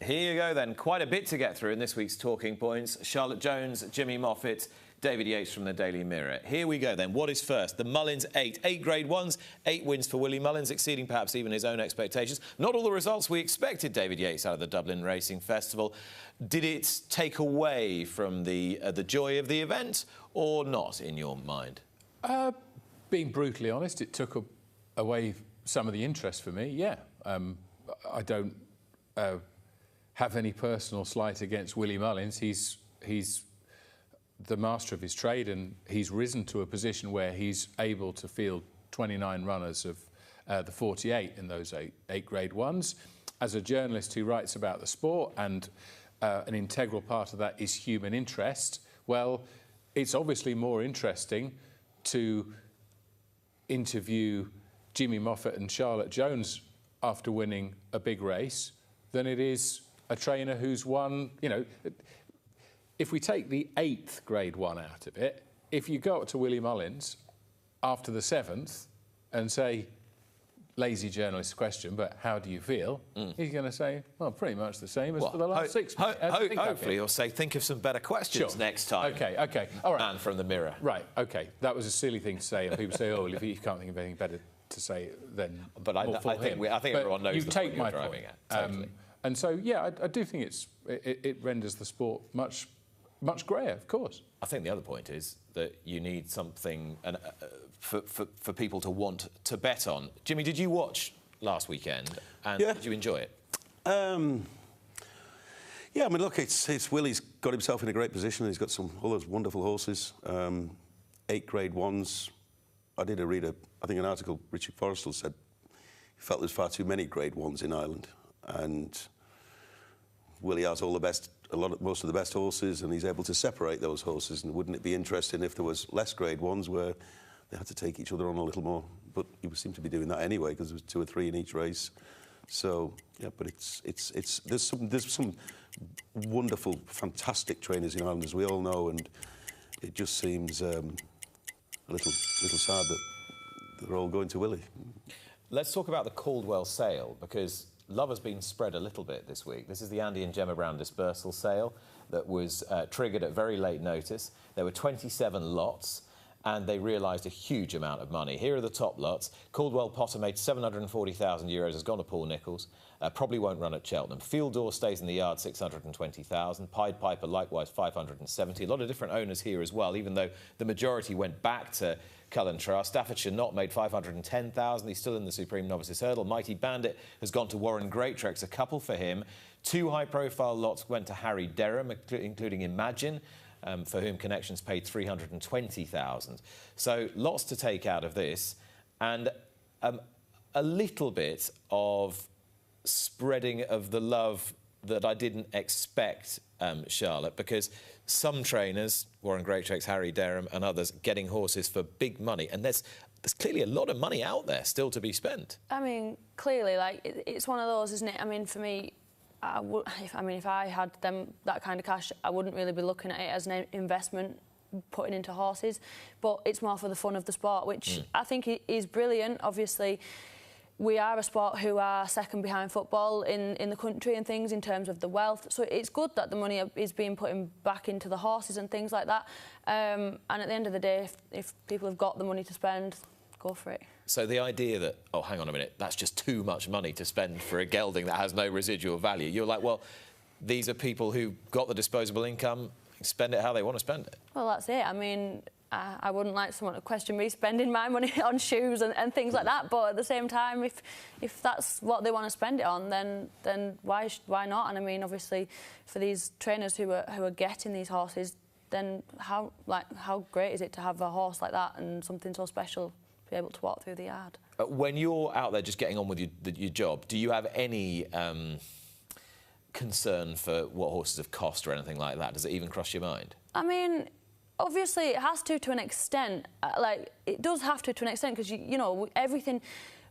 Here you go then. Quite a bit to get through in this week's Talking Points. Charlotte Jones, Jimmy Moffat, David Yates from the Daily Mirror. Here we go then. What is first? The Mullins 8. 8 Grade 1s, 8 wins for Willie Mullins, exceeding perhaps even his own expectations. Not all the results we expected, David Yates, out of the Dublin Racing Festival. Did it take away from the joy of the event or not, in your mind? Being brutally honest, it took away some of the interest for me, yeah. I don't have any personal slight against Willie Mullins. He's the master of his trade, and he's risen to a position where he's able to field 29 runners of the 48 in those eight Grade 1s. As a journalist who writes about the sport, and an integral part of that is human interest, well, it's obviously more interesting to interview Jimmy Moffat and Charlotte Jones after winning a big race than it is a trainer who's won, you know. If we take the 8th Grade 1 out of it, if you go up to Willie Mullins after the 7th and say, lazy journalist question, but how do you feel? He's going to say, well, pretty much the same as for the last 6 months. Hopefully he'll say, think of some better questions next time. OK, all right. Man from the Mirror. Right, OK. That was a silly thing to say, and people say, oh, well, if you can't think of anything better to say, then But I think everyone knows you the take point my you're driving point. at. Totally. And so, yeah, I do think it renders the sport much greyer, of course. I think the other point is that you need something for people to want to bet on. Jimmy, did you watch last weekend, and did you enjoy it? Yeah, I mean, look, it's Willie's got himself in a great position. He's got all those wonderful horses, 8 Grade 1s. I did read I think an article Richard Forrestal said he felt there's far too many Grade 1s in Ireland, and Willie has most of the best horses, and he's able to separate those horses. And wouldn't it be interesting if there was less Grade 1s where they had to take each other on a little more? But he seem to be doing that anyway, because there was 2 or 3 in each race. So yeah, but there's some wonderful, fantastic trainers in Ireland, as we all know, and it just seems a little sad that they're all going to Willie. Let's talk about the Caldwell Sale, because love has been spread a little bit this week. This is the Andy and Gemma Brown dispersal sale that was triggered at very late notice. There were 27 lots, and they realised a huge amount of money. Here are the top lots. Caldwell Potter made €740,000, has gone to Paul Nicholls. Probably won't run at Cheltenham. Field Door stays in the yard, 620,000. Pied Piper, likewise, 570. A lot of different owners here as well, even though the majority went back to Cullen Trask. Staffordshire Knot made 510,000. He's still in the Supreme Novices Hurdle. Mighty Bandit has gone to Warren Greatrex, a couple for him. 2 high-profile lots went to Harry Derham, including Imagine, for whom Connections paid 320,000. So lots to take out of this, and a little bit of spreading of the love that I didn't expect, Charlotte, because some trainers, Warren Greatrex, Harry Derham and others, getting horses for big money, and there's clearly a lot of money out there still to be spent. I mean, clearly, like, it's one of those, isn't it? I mean, for me, if I had that kind of cash, I wouldn't really be looking at it as an investment, putting into horses, but it's more for the fun of the sport, which I think is brilliant. Obviously, we are a sport who are second behind football in the country and things in terms of the wealth. So it's good that the money is being put back into the horses and things like that. And at the end of the day, if people have got the money to spend, go for it. So the idea that, oh, hang on a minute, that's just too much money to spend for a gelding that has no residual value. You're like, well, these are people who got the disposable income, spend it how they want to spend it. Well, that's it. I mean, I wouldn't like someone to question me spending my money on shoes and things like that. But at the same time, if that's what they want to spend it on, then why not? And I mean, obviously, for these trainers who are getting these horses, then how great is it to have a horse like that and something so special to be able to walk through the yard? When you're out there just getting on with your job, do you have any concern for what horses have cost or anything like that? Does it even cross your mind? I mean, obviously, it has to an extent. Like, it does have to an extent, because, you know, everything...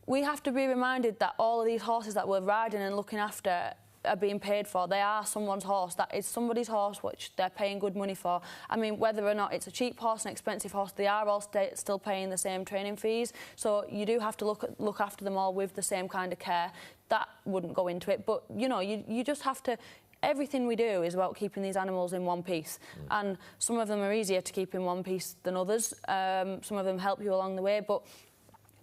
We have to be reminded that all of these horses that we're riding and looking after are being paid for. They are someone's horse. That is somebody's horse, which they're paying good money for. I mean, whether or not it's a cheap horse, an expensive horse, they are all still paying the same training fees. So you do have to look after them all with the same kind of care. that wouldn't go into it. But, you know, you just have to... Everything we do is about keeping these animals in one piece, and some of them are easier to keep in one piece than others. Some of them help you along the way, but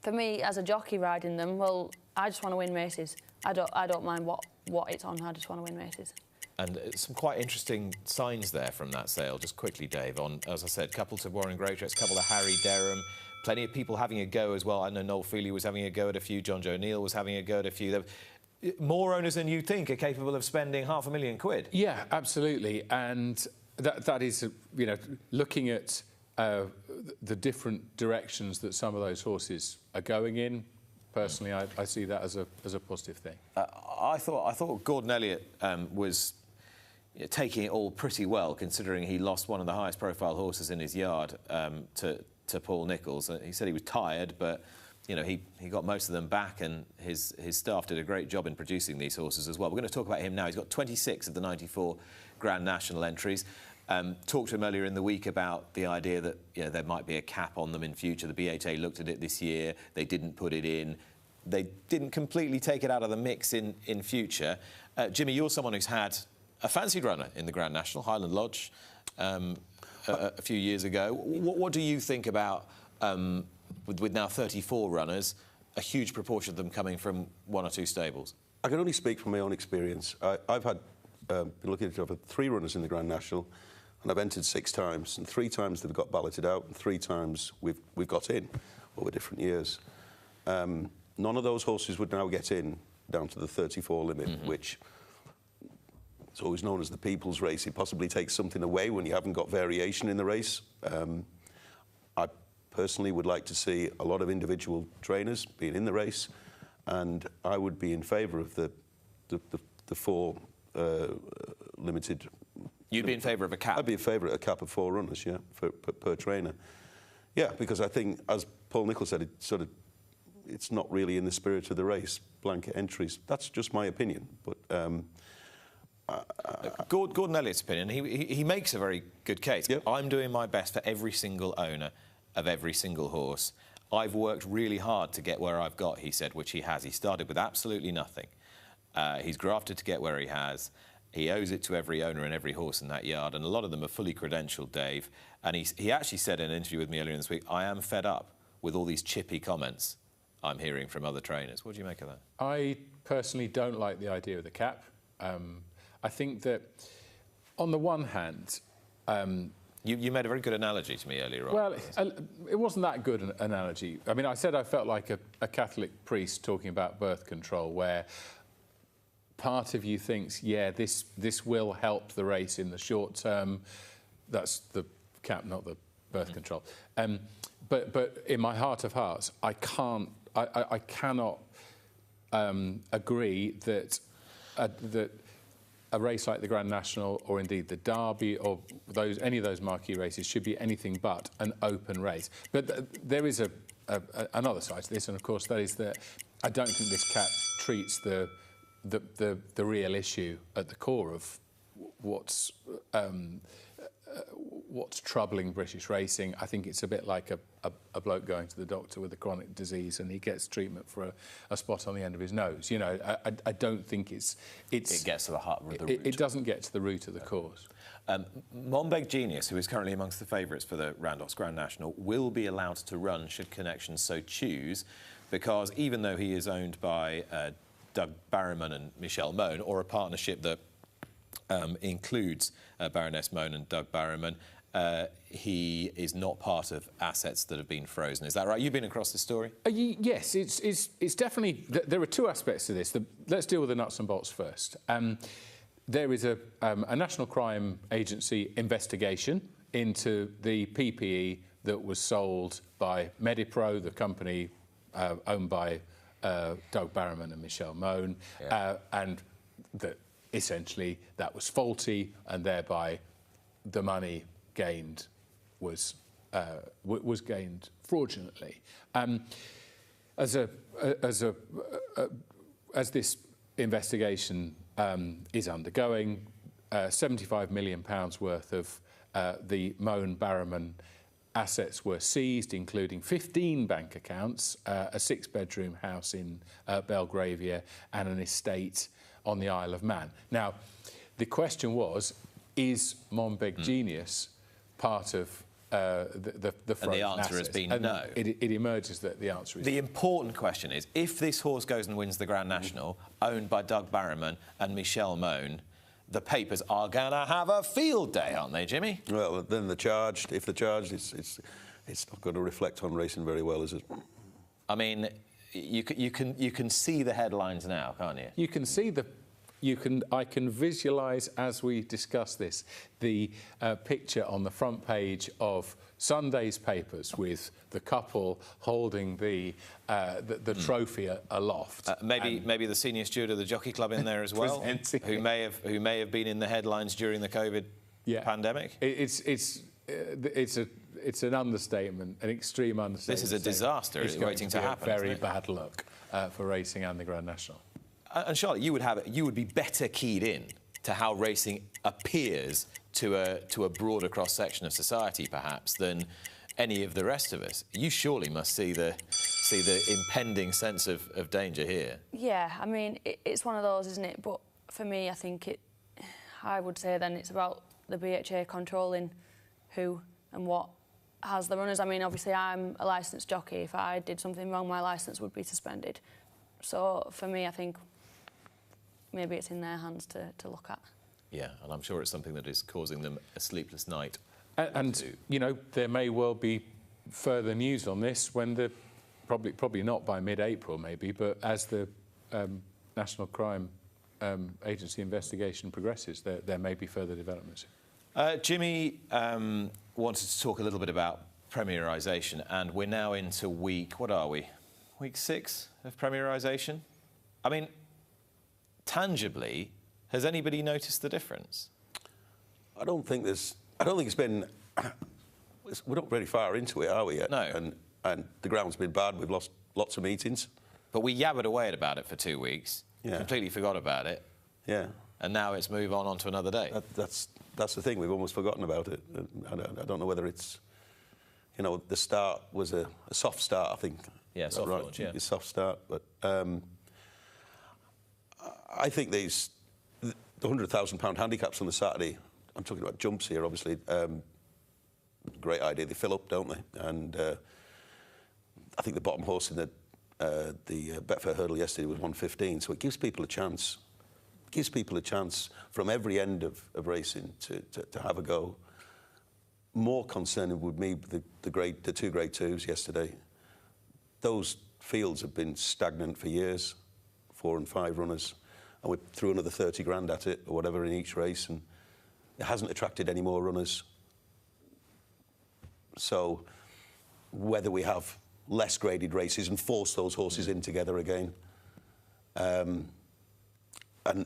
for me, as a jockey riding them, well, I just want to win races. I don't mind what it's on. I just want to win races. And some quite interesting signs there from that sale. Just quickly, Dave, on, as I said, couple to Warren Greatrex, couple to Harry Derham. Plenty of people having a go as well. I know Noel Feely was having a go at a few. John Joe Neal was having a go at a few. More owners than you think are capable of spending £500,000. Yeah, absolutely. And that is, you know, looking at the different directions that some of those horses are going in. Personally, I see that as a positive thing. I thought Gordon Elliott was taking it all pretty well, considering he lost one of the highest profile horses in his yard to Paul Nicholls. He said he was tired, but you know, he got most of them back, and his staff did a great job in producing these horses as well. We're going to talk about him now. He's got 26 of the 94 Grand National entries. Talked to him earlier in the week about the idea that, you know, there might be a cap on them in future. The BHA looked at it this year. They didn't put it in. They didn't completely take it out of the mix in future. Jimmy, you're someone who's had a fancied runner in the Grand National, Highland Lodge, a few years ago. What do you think about... with now 34 runners, a huge proportion of them coming from one or two stables? I can only speak from my own experience. I've had been looking at over 3 runners in the Grand National, and I've entered 6 times, and 3 times they've got balloted out, and 3 times we've got in over different years. None of those horses would now get in down to the 34 limit, which is always known as the people's race. It possibly takes something away when you haven't got variation in the race. I personally would like to see a lot of individual trainers being in the race, and I would be in favour of the 4 limited... You'd be in favour of a cap? I'd be in favour of a cap of 4 runners, yeah, per trainer. Yeah, because I think, as Paul Nicholls said, it's not really in the spirit of the race, blanket entries. That's just my opinion, but... Gordon Elliott's opinion, he makes a very good case. Yep. I'm doing my best for every single owner of every single horse. I've worked really hard to get where I've got, he said, which he has. He started with absolutely nothing. He's grafted to get where he has. He owes it to every owner and every horse in that yard, and a lot of them are fully credentialed, Dave. And he actually said in an interview with me earlier this week, I am fed up with all these chippy comments I'm hearing from other trainers. What do you make of that? I personally don't like the idea of the cap. I think that, on the one hand... You made a very good analogy to me earlier on. Well, it wasn't that good an analogy. I mean, I said I felt like a Catholic priest talking about birth control, where part of you thinks, yeah, this will help the race in the short term. That's the cap, not the birth control. But in my heart of hearts, I cannot agree that a race like the Grand National, or indeed the Derby, or any of those marquee races, should be anything but an open race. But there is another side to this, and of course that is that I don't think this cap treats the real issue at the core of what's troubling British racing. I think it's a bit like a bloke going to the doctor with a chronic disease and he gets treatment for a spot on the end of his nose. You know, I don't think it gets to the heart of the root. It doesn't get to the root of the cause. Monbeg Genius, who is currently amongst the favourites for the Randos Grand National, will be allowed to run should Connections so choose, because even though he is owned by Doug Barrowman and Michelle Mone, or a partnership that includes Baroness Mone and Doug Barrowman, he is not part of assets that have been frozen. Is that right? You've been across the story? Yes, it's definitely... There are 2 aspects to this. Let's deal with the nuts and bolts first. There is a National Crime Agency investigation into the PPE that was sold by Medipro, the company owned by Doug Barrowman and Michelle Mone, and that essentially that was faulty, and thereby the money gained was gained fraudulently. As this investigation is undergoing, £75 million worth of the Mone Barrowman assets were seized, including 15 bank accounts, a 6-bedroom house in Belgravia and an estate on the Isle of Man. Now, the question was, is Monbeg Genius part of the and the answer has been no. It emerges that the answer is the important question is, if this horse goes and wins the Grand National, owned by Doug Barrowman and Michelle Mone, the papers are going to have a field day, aren't they, Jimmy? Well, then they're charged. If they're charged, it's not going to reflect on racing very well, is it? I mean, you can see the headlines now, can't you? You can see I can visualise, as we discuss this, the picture on the front page of Sunday's papers with the couple holding the trophy aloft. Maybe the senior steward of the Jockey Club in there as well, who may have been in the headlines during the COVID pandemic. It's an understatement, an extreme understatement. This is a disaster waiting to happen. Very bad luck for racing and the Grand National. And Charlotte, you would be better keyed in to how racing appears to a broader cross section of society, perhaps, than any of the rest of us. You surely must see the impending sense of danger here. Yeah, I mean, it's one of those, isn't it? But for me, I think I would say then it's about the BHA controlling who and what has the runners. I mean, obviously, I'm a licensed jockey. If I did something wrong, my licence would be suspended. So for me, I think maybe it's in their hands to look at. Yeah, and I'm sure it's something that is causing them a sleepless night. And you know, there may well be further news on this when probably not by mid-April, maybe, but as the National Crime Agency investigation progresses, there may be further developments. Jimmy wanted to talk a little bit about Premierisation, and we're now into week 6 of Premierisation. I mean, tangibly, has anybody noticed the difference? I don't think it's been. We're not very far into it, are we yet? No. And the ground's been bad. We've lost lots of meetings. But we yabbered away about it for 2 weeks. Yeah. Completely forgot about it. Yeah. And now it's move on to another day. That's the thing. We've almost forgotten about it. I don't know whether it's, you know, the start was a soft start, I think. Yeah, soft launch, yeah. A soft start, but I think the £100,000 handicaps on the Saturday, I'm talking about jumps here, obviously, great idea. They fill up, don't they? And I think the bottom horse in the Betfair Hurdle yesterday was 115, so it gives people a chance. It gives people a chance from every end of racing to have a go. More concerning would be the 2 Grade 2s yesterday. Those fields have been stagnant for years, 4 and 5 runners, and we threw another 30 grand at it or whatever in each race, and it hasn't attracted any more runners. So whether we have less graded races and force those horses in together again, and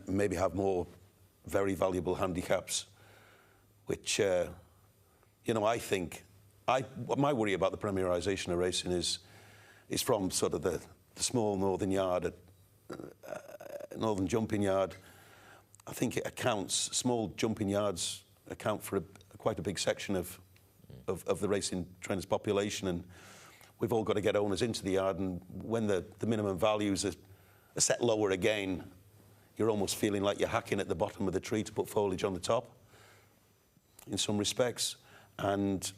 maybe have more very valuable handicaps, which, you know, I think, my worry about the Premierisation of racing is from sort of the small northern yard, northern jumping yard. I think small jumping yards account for quite a big section of the racing trainers' population, and we've all got to get owners into the yard, and when the minimum values are set lower again, you're almost feeling like you're hacking at the bottom of the tree to put foliage on the top, in some respects. And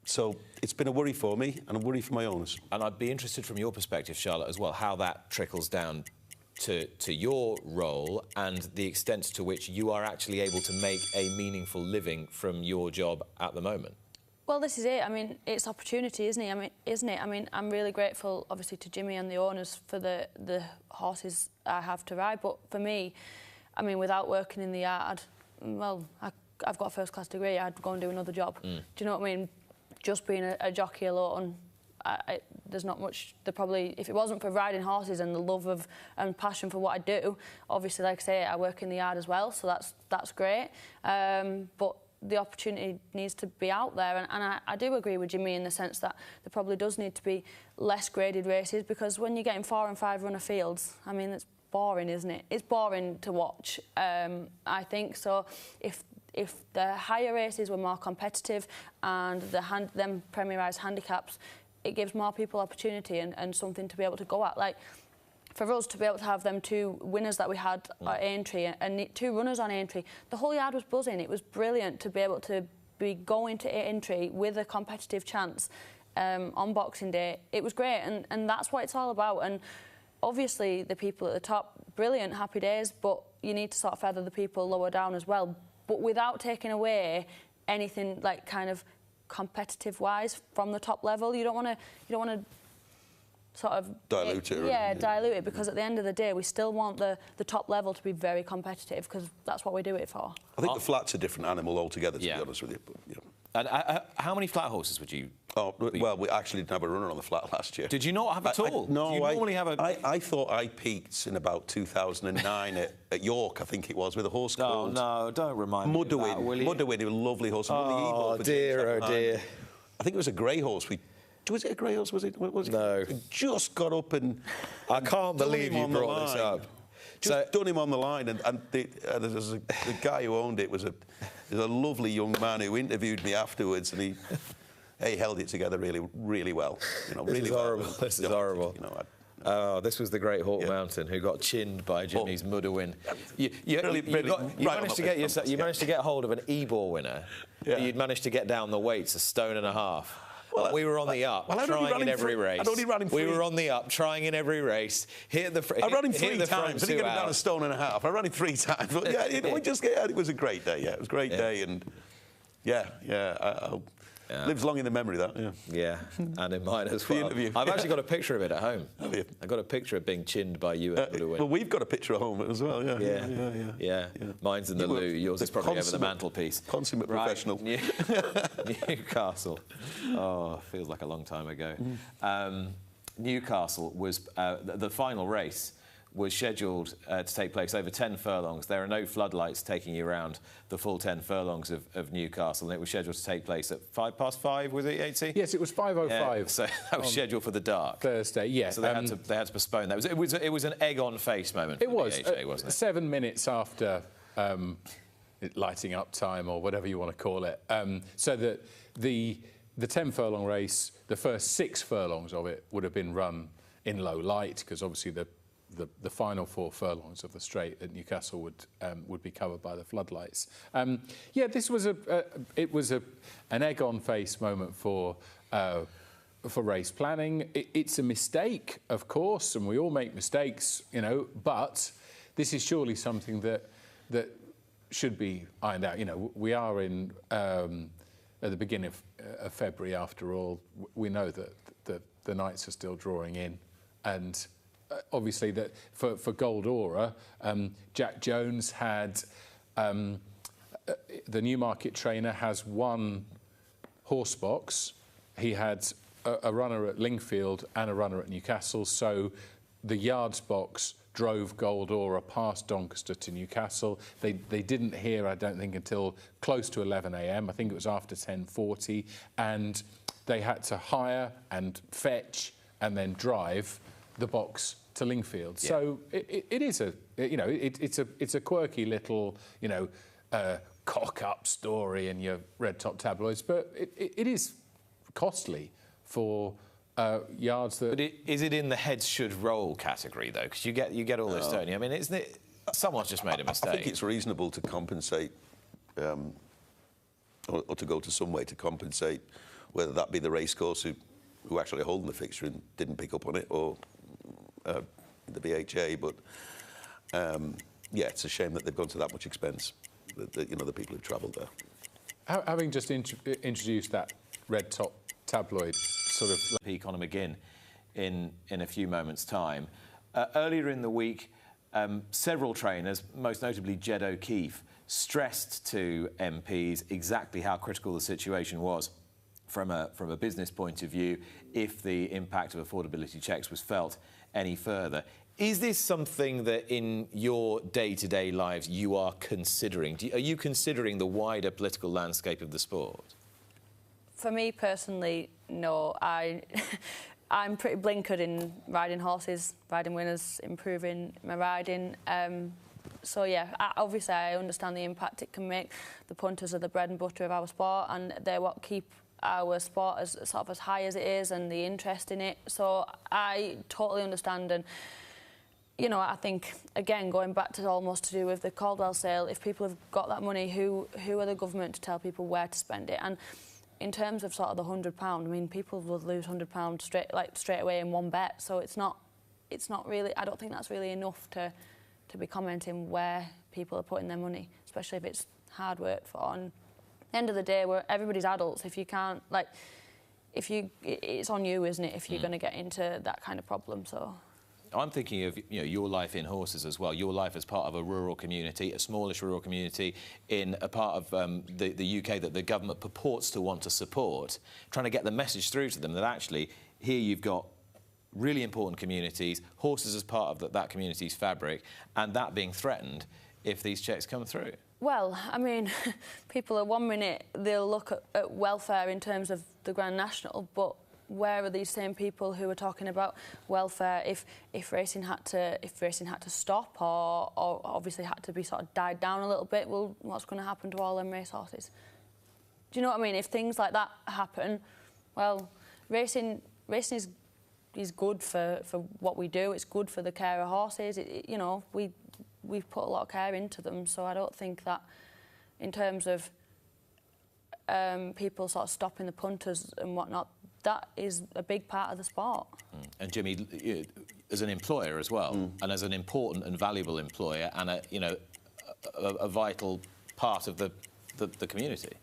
so it's been a worry for me and a worry for my owners. And I'd be interested from your perspective, Charlotte, as well, how that trickles down to your role and the extent to which you are actually able to make a meaningful living from your job at the moment. Well, this is it. I mean, it's opportunity, isn't it? I mean, I'm really grateful, obviously, to Jimmy and the owners for the horses I have to ride. But for me, I mean, without working in the yard, well, I've got a first-class degree. I'd go and do another job. Do you know what I mean? Just being a jockey alone, there's not much. If it wasn't for riding horses and the love of and passion for what I do, obviously, like I say, I work in the yard as well, so that's great. But the opportunity needs to be out there, and I do agree with Jimmy in the sense that there probably does need to be less graded races, because when you're getting 4 and 5 runner fields, I mean, it's boring, isn't it? It's boring to watch, I think. So if if the higher races were more competitive and them Premierised handicaps, it gives more people opportunity and something to be able to go at. Like, for us to be able to have them 2 winners that we had at Aintree and 2 runners on Aintree, the whole yard was buzzing. It was brilliant to be able to be going to Aintree with a competitive chance on Boxing Day. It was great, and that's what it's all about. And obviously the people at the top, brilliant, happy days, but you need to sort of feather the people lower down as well, but without taking away anything like kind of competitive wise from the top level. You don't want to sort of dilute it. Yeah, dilute it, because at the end of the day we still want the top level to be very competitive, because that's what we do it for. I think the flat's a different animal altogether, to be honest with you. But, yeah. And how many flat horses would you? Oh, well, we actually didn't have a runner on the flat last year. Did you not have at all? No, you normally have a. I thought I peaked in about 2009 at York, I think it was, with a horse called. No, don't remind me. Mudderwin, a lovely horse. Oh dear, oh dear. I think it was a grey horse. Was it a grey horse? Was it? No. It just got up and. I can't believe you brought this up. Just done him on the line, and the guy who owned it was a lovely young man who interviewed me afterwards, and he held it together really, really well. You know, this is horrible. This is horrible. You know, this was the great Hawk Mountain who got chinned by Jimmy's Mudderwin. You managed to get hold of an Ebor winner. Yeah. You'd managed to get down the weights a stone and a half. Well, we were on the up, trying in every race. I'd only ran him 3. We were on the up, trying in every race. I ran him 3 times. I didn't get him down a stone and a half. I ran him 3 times. But yeah, it was a great day. Yeah, it was a great day, and lives long in the memory, that. Yeah, and in mine as well. I've actually got a picture of it at home. Have you? I got a picture of being chinned by you at Mudderwin. Well, we've got a picture at home as well. Yeah. Mine's in the loo. Yours is probably over the mantelpiece. Consummate professional. Newcastle. Oh, feels like a long time ago. Newcastle was the final race was scheduled to take place over 10 furlongs. There are no floodlights taking you around the full 10 furlongs of Newcastle, and it was scheduled to take place at 5:05, was it, 80? Yes, it was 5:05. Yeah, so that was scheduled for the dark. Thursday, yeah. So they had to postpone that. It was an egg-on-face moment for the DHA, wasn't it? 7 minutes after lighting up time, or whatever you want to call it. So that the 10 furlong race, the first 6 furlongs of it would have been run in low light, because obviously the final 4 furlongs of the straight at Newcastle would be covered by the floodlights. This was an egg-on-face moment for race planning. It's a mistake, of course, and we all make mistakes, you know. But this is surely something that should be ironed out. You know, we are in at the beginning of February. After all, we know that the nights are still drawing in, and obviously, that for Gold Aura, Jack Jones had the Newmarket trainer has 1 horse box. He had a runner at Lingfield and a runner at Newcastle. So the yards box drove Gold Aura past Doncaster to Newcastle. They didn't hear, I don't think, until close to 11 a.m. I think it was after 10:40, and they had to hire and fetch and then drive the box to Lingfield. Yeah. So it is it's a quirky little, cock-up story in your red top tabloids, but it is costly for yards that. But is it in the heads should roll category though? Because you get all this, don't you? I mean, isn't it? Someone's just made a mistake. I think it's reasonable to compensate, or to go to some way to compensate, whether that be the racecourse who actually are holding the fixture and didn't pick up on it, or the BHA, but it's a shame that they've gone to that much expense. The people who've travelled there. Having just introduced that red top tabloid sort of peak on them again in a few moments' time. Earlier in the week, several trainers, most notably Jed O'Keefe, stressed to MPs exactly how critical the situation was from a business point of view if the impact of affordability checks was felt any further. Is this something that in your day-to-day lives you are considering? Are you considering the wider political landscape of the sport? For me personally, no. I'm pretty blinkered in riding horses, riding winners, improving my riding. So yeah, obviously I understand the impact it can make. The punters are the bread and butter of our sport, and they're what keep our sport as sort of as high as it is, and the interest in it. So I totally understand, and you know, I think again going back to almost to do with the Caldwell Sale, if people have got that money, who are the government to tell people where to spend it? And in terms of sort of the £100, I mean, people will lose £100 straight away in one bet. So it's not really. I don't think that's really enough to be commenting where people are putting their money, especially if it's hard work for. And at the end of the day, everybody's adults. If you can't, it's on you, isn't it? If you're going to get into that kind of problem. So. I'm thinking of your life in horses as well. Your life as part of a rural community, a smallish rural community in a part of the UK that the government purports to want to support, trying to get the message through to them that actually here you've got really important communities, horses as part of that community's fabric, and that being threatened if these checks come through. Well, I mean, people at 1 minute they'll look at welfare in terms of the Grand National, but where are these same people who are talking about welfare if racing had to stop or obviously had to be sort of died down a little bit? Well, what's going to happen to all them racehorses? Do you know what I mean? If things like that happen, well, racing is good for what we do. It's good for the care of horses. You know, we've put a lot of care into them, so I don't think that in terms of people sort of stopping the punters and whatnot, that is a big part of the sport. And Jimmy, as an employer as well, and as an important and valuable employer, and a vital part of the community.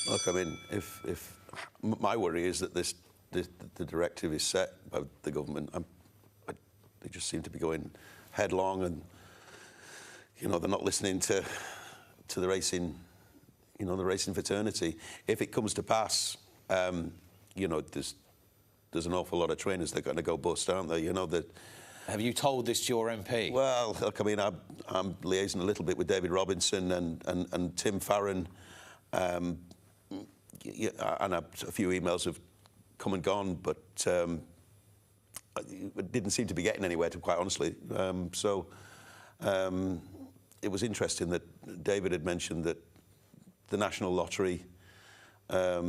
Look, I mean, if my worry is that the directive is set by the government, they just seem to be going headlong, and they're not listening to the racing, the racing fraternity. If it comes to pass. There's an awful lot of trainers that are going to go bust, aren't there? Have you told this to your MP? Well, look, I mean, I'm liaising a little bit with David Robinson and Tim Farron, and a few emails have come and gone, but it didn't seem to be getting anywhere, quite honestly. It was interesting that David had mentioned that the National Lottery, I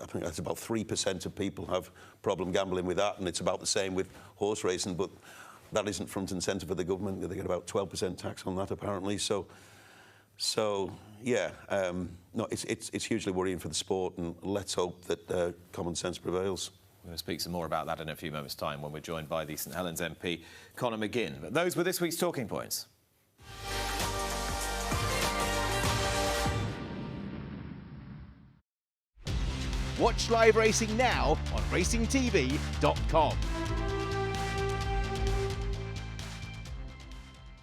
think that's about 3% of people have problem gambling with that, and it's about the same with horse racing, but that isn't front and centre for the government. They get about 12% tax on that, apparently. So yeah, no, it's hugely worrying for the sport, and let's hope that common sense prevails. We'll speak some more about that in a few moments' time when we're joined by the St Helens MP, Conor McGinn. But those were this week's talking points. Watch live racing now on racingtv.com.